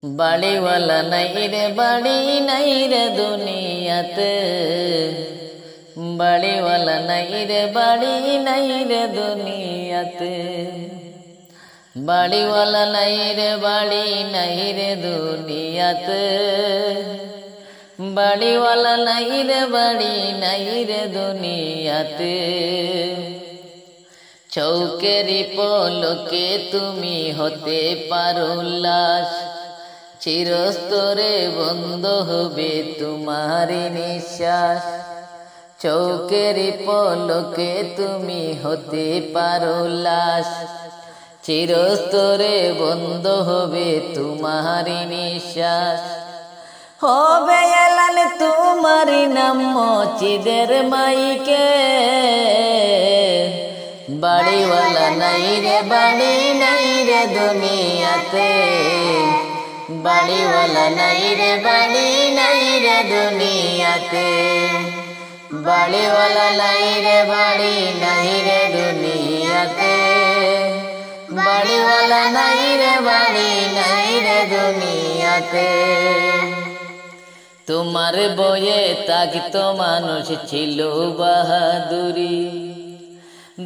বাড়িওয়ালা নাই রে বাড়ি নাই রে দুনিয়াতে, বাড়িওয়ালা নাই রে বাড়ি নাই রে দুনিয়াতে, বাড়িওয়ালা নাই রে বাড়ি নাই রে দুনিয়াতে, বাড়িওয়ালা নাই রে বাড়ি নাই রে দুনিয়াতে। চৌকেরি পলকে তুমি হতে পারো লাশ, চিরস্তরে বন্ধ হবে তোমারি নিঃশ্বাস। চৌকেরি পলকে তুমি হতে পারো লাশ, চিরস্তরে বন্ধ হবে তোমারি নিঃশ্বাস। হবে এলান তোমারি নাম মসজিদের মাইকে, বাড়িওয়ালা নাই রে বাড়ি নাই রে দুনিয়াতে, বাড়িওয়ালা নাই রে বাড়ি নাই রে দুনিয়াতে, বাড়িওয়ালা নাই রে বাড়ি নাই রে দুনিয়াতে, বাড়িওয়ালা নাই রে বাড়ি নাই রে দুনিয়াতে। তোমার বয়ে তাকিত মানুষ ছিল বাহাদুরি,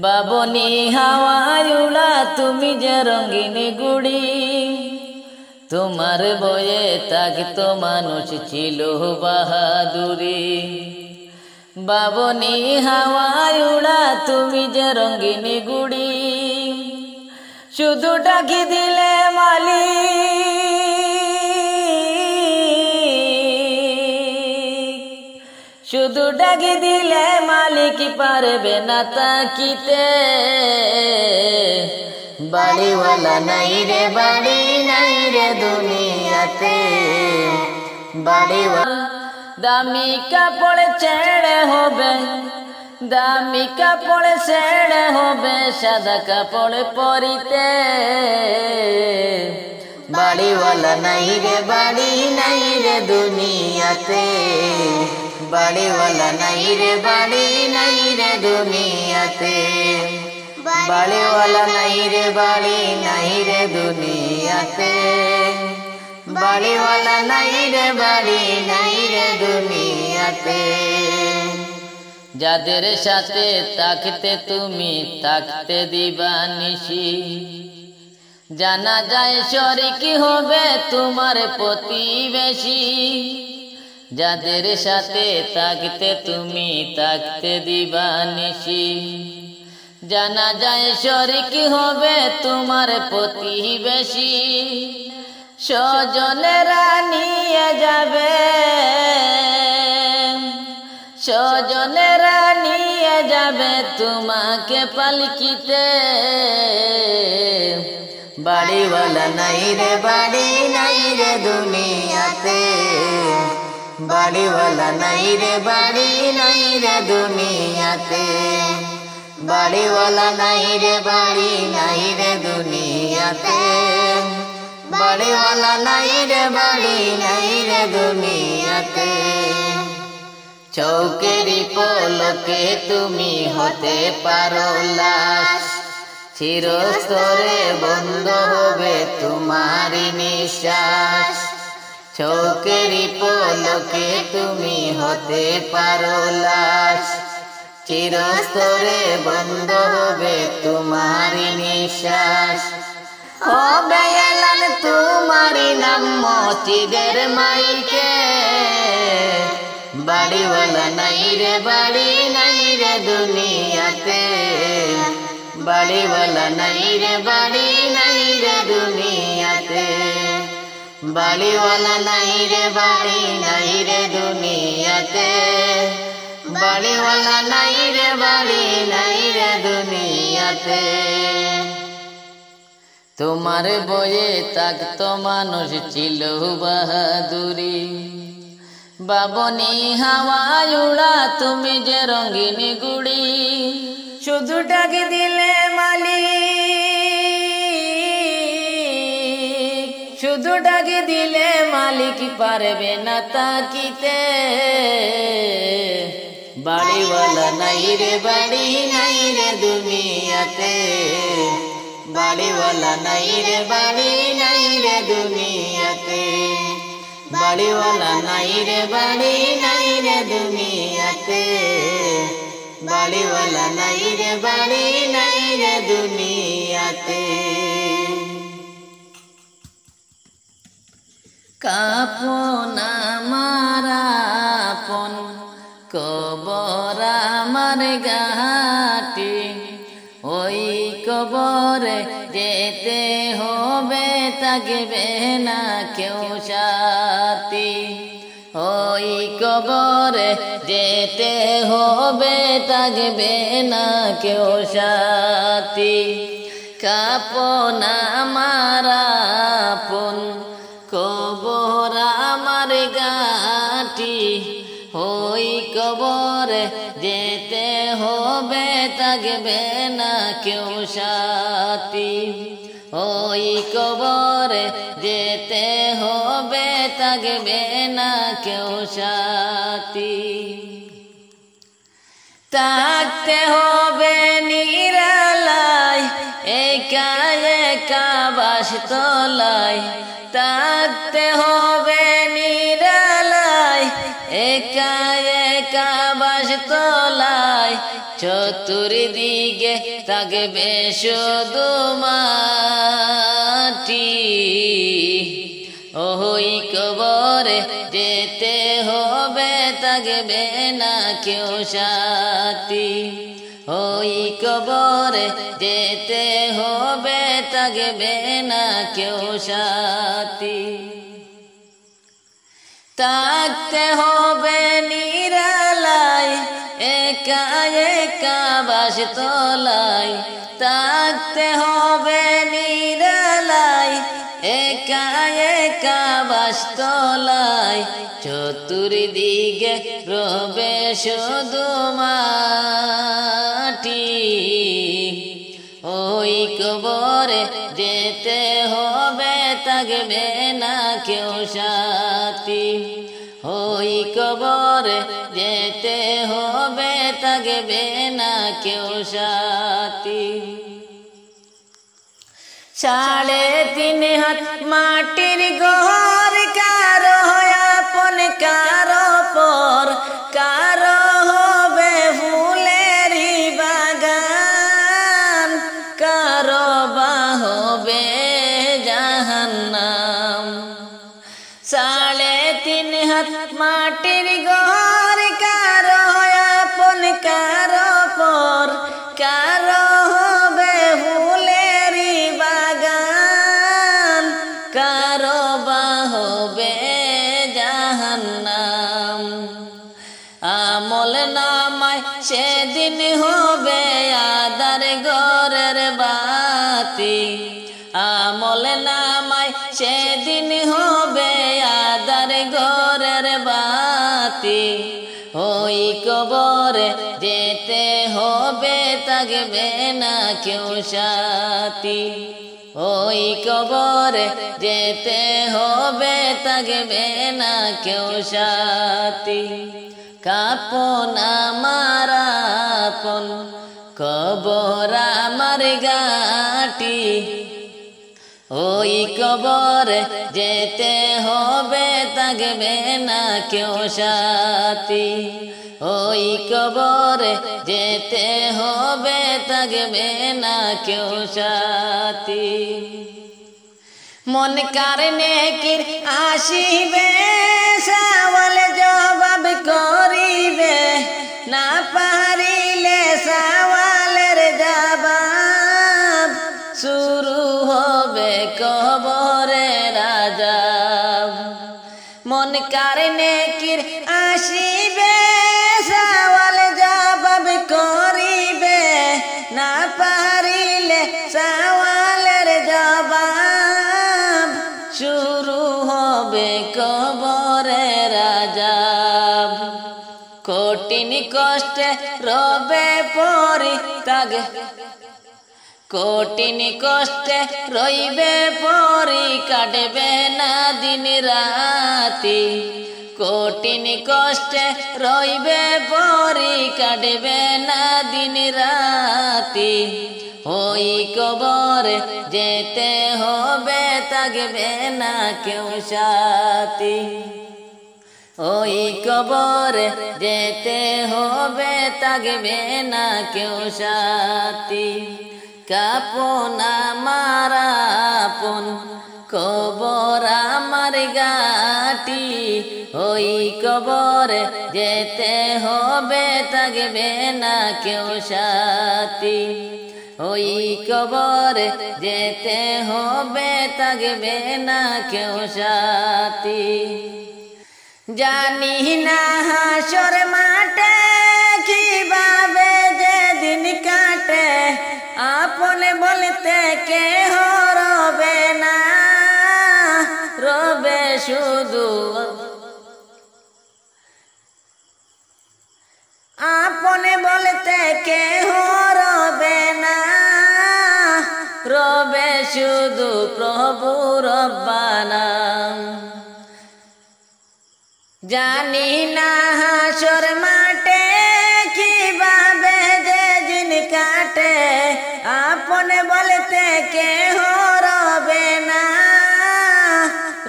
বাবনি হাওয়ায় উড়া তুমি যে রঙিন গুড়ি। তোমার বয়ে তাকিত মানুষ ছিল বাহাদুরি, বাবনি হাওয়ায় উড়া তুমি যে রঙিন গুড়ি। শুধু ডাকি দিলে মালিক, শুধু ডাকি দিলে মালিক পারবে না তাকিতে। বাড়িওয়ালা নাই রে বাড়ি নাই রে দুনিয়াতে, বাড়িওয়ালা দামি কাপড় ছেড়ে হবে, দামি কাপড় ছেড়ে হবে সাদা কাপড় পরিতে। বাড়িওয়ালা নাই রে বাড়ি নাই রে দুনিয়াতে, বাড়িওয়ালা নাই রে বাড়ি নাই রে দুনিয়াতে, বাড়িওয়ালা নাই রে বাড়ি নাই রে দুনিয়াতে, বাড়িওয়ালা নাই রে বাড়ি নাই রে দুনিয়াতে। যাদের সাথে থাকতে তুমি থাকতে দিবানিশি, জানা যায় শরিক হবে তোমার প্রতিবেশী। যাদের সাথে থাকতে তুমি থাকতে দিবানিশি, জানা যায় শরিক হবে তোমার প্রতিবেশী। স্বজনেরা নিয়ে যাবে, স্বজনেরা নিয়ে যাবে তোমাকে পালকিতে। বাড়িওয়ালা নাই রে বাড়ি নাই রে দুনিয়াতে, বাড়িওয়ালা নাই রে বাড়ি নাই রে দুনিয়াতে, বাড়িওয়ালা নাই রে বাড়ি নাই রে দুনিয়াতে, বাড়িওয়ালা নাই রে বাড়ি নাই রে দুনিয়াতে। চৌকেরি পলকে তুমি হতে পারো লাশ, চিরস্তরে বন্ধ হবে তোমারি নিঃশ্বাস। চৌকেরি পলকে তুমি হতে পারো লাশ, চিরস্তরে বন্ধ হবে তোমারি নিঃশ্বাস। হবে এলান তোমারি নাম মসজিদের মাইকে, বাড়িওয়ালা নাই রে বাড়ি নাই রে দুনিয়াতে, বাড়িওয়ালা নাই রে বাড়ি নাই রে দুনিয়াতে, বাড়িওয়ালা নাই রে বাড়ি নাই রে দুনিয়াতে, বাড়িওয়ালা নাই রে বাড়ি নাই রে দুনিয়াতে। তোমার বয়ে থাকত মানুষ ছিল বাহাদুরি, বাবনি হাওয়ায় উড়া তুমি যে রঙিন গুড়ি। শুধু ডাকি দিলে মালিক, শুধু ডাকি দিলে মালিক পারবে না তাকিতে। বাড়িওয়ালা নাই রে বাড়ি নাই রে দুনিয়াতে, বাড়িওয়ালা নাই রে বাড়ি নাই রে দুনিয়াতে বাড়িওয়ালা নাই রে বাড়ি নাই রে দুনিয়াতে বাড়িওয়ালা নাই রে বাড়ি নাই রে দুনিয়াতে কাপন আমার আপন কবর আমার ঘাটি ওই কবরে যেতে হবে থাকবে না কেউ সাথী ওই কবরে যেতে হবে থাকবে না কেউ সাথী কাপন আমার আপন কবর আমার ঘাটি ওই কবরে যেতে হবে থাকবে না কেউ সাথী ওই কবরে যেতে হবে থাকবে না কেউ সাথী থাকতে হবে নিরালায় একা একা বাসতলায় থাকতে হবে নিরালায় একা একা বাসতলায় চতুর্দিকে থাকবে শুধু মাটি ওই কবরে যেতে হবে থাকবে না কেউ সাথী ওই কবরে যেতে হবে থাকবে না কেউ সাথী থাকতে হবে নিরালায় একা একা বাসতলায় থাকতে হবে নিরালায় একা একা বাসতলায় চতুর্দিকে রবে শুধু মাটি ওই কবরে যেতে হবে থাকবে না কেউ সাথী ওই কবরে যেতে হবে থাকবে না কেউ সাথী 3.5 হাত মাটির ঘর কারো আপন কারো পর কারো হবে ফুলেরই বাগান কারো বা হবে জাহান্নাম 3.5 হাত মাটির ঘর কারো আপন কারো পর কারো হবে ফুলেরই বাগান কারো বা হবে জাহান্নাম আমল নামায় সেদিন হবে আদার ঘরের বাতি আমল নামায় সেদিন হবে আদার ঘরের বাতি ওই কবরে যেতে হবে থাকবে না কেউ সাথী ওই কবরে যেতে হবে থাকবে না কেউ সাথী কাপন আমার আপন কবর আমার ঘাটি ওই কবরে যেতে হবে থাকবে না কেউ সাথী ওই কবরে যেতে হবে থাকবে না কেউ সাথী মন কারণে কির আসিবে সওয়াল জবাব করিবে না পারিলে সওয়ালের জবাব শুরু হবে কবরের আযাব মন কারণে কির আসিবে সওয়াল জবাব করিবে না পারিলে সওয়ালের জবাব শুরু হবে কবরের আযাব কঠিন কষ্টে রবে পরি তাগে কঠিন কষ্টে রইবে পরি কাটবে না দিন রাতি কঠিন কষ্টে রইবে পরি কাটবে না দিন রাতি ওই কবরে যেতে হবে থাকবে না কেউ সাথী ওই কবরে যেতে হবে থাকবে না কেউ সাথী কাপন আমার আপন কবর আমার ঘাটি ওই কবরে যেতে হবে থাকবে না কেউ সাথী ওই কবরে যেতে হবে থাকবে না কেউ সাথী জানি না হাসর মাঠে কিভাবে যেদিন কাটে আপন বলতে কেহ রবে না রবে শুধু আপন বলতে কেহ রবে না রবে শুধু প্রভু রব্বানা জানি না হাসর মাঠে কিভাবে যেদিন কাটে আপন বলতে কেহ রবে না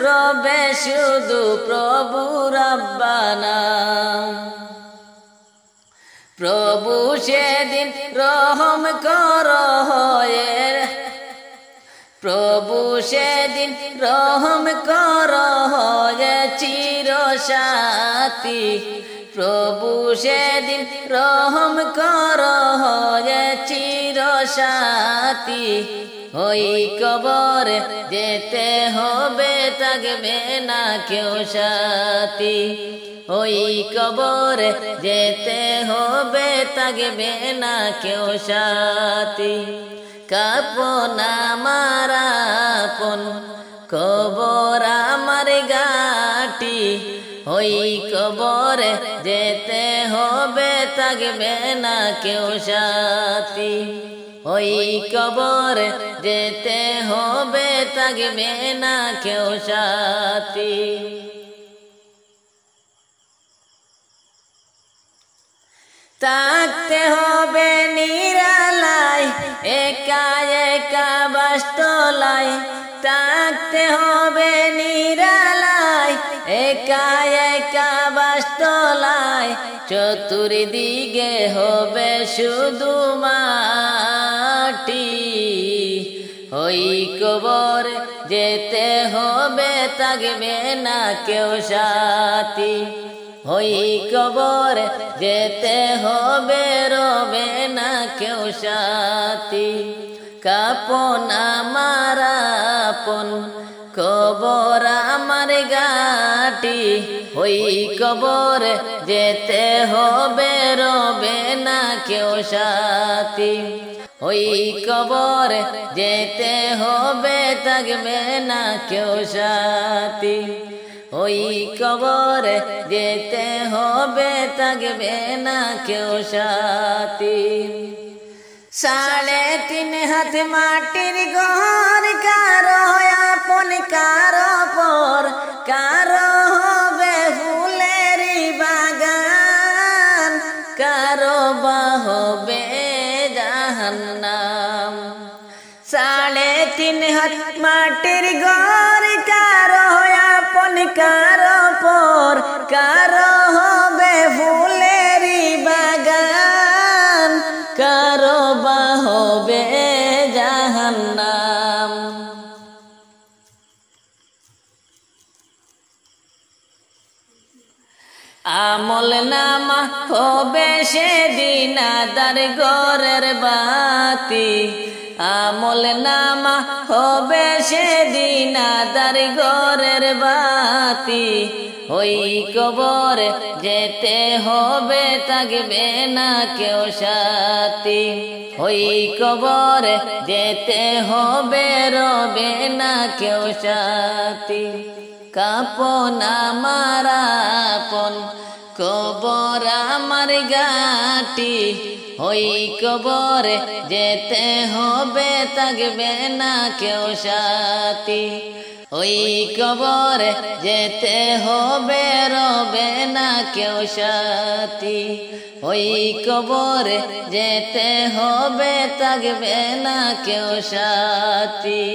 রবে শুধু প্রভু রব্বানা প্রভু সেদিন রহম করো হয়ে প্রভু সেদিন রহম করো হয়ে চির সাথী প্রভু সেদিন রহম করো হয়ে চির সাথী ওই কবরে যেতে হবে থাকবে না কেউ সাথী ওই কবরে যেতে হবে থাকবে না কেউ সাথী কাপন আমার আপন কবর আমার ঘাটি ওই কবরে যেতে হবে থাকবে না কেউ সাথী ওই কবরে যেতে হবে থাকবে না কেউ সাথী থাকতে হবে নিরালায় একা একা বাসতলায় থাকতে হবে নিরালায় একা একা বাসতলায় চতুর্দিকে হবে শুধু মাটি ওই কবরে যেতে হবে থাকবে না কেউ সাথী ওই কবরে যেতে হবে রবে না কেউ সাথী কাপন আমার আপন কবর আমার ঘাটি ওই কবরে যেতে হবে রবে না কেউ সাথী ওই কবরে যেতে হবে থাকবে না কেউ সাথী ওই কবরে যেতে হবে থাকবে না কেউ সাথী 3.5 হাত মাটির ঘর কারো আপন কারো পর কারো হবে ফুলের বাগান কারো বা হবে জাহান্নাম 3.5 হাত মাটির ঘর কারো আপন কারো পর কারো হবে ফুলের বাগান কারো বা হবে জাহান্নাম আমল নামা হবে সেদিন আদার ঘরের বাতি আমল নামা হবে সেদিন আদার ঘরের বাতি ওই কবরে যেতে হবে থাকবে না কেউ সাথী ওই কবরে যেতে হবে রবে না কেউ সাথী কাপন আমার আপন কবর আমার ঘাটি ওই কবরে যেতে হবে থাকবে না কেউ সাথী ওই কবরে যেতে হবে, রবে না কেউ সাথী। ওই কবরে যেতে হবে, থাকবে না কেউ সাথী।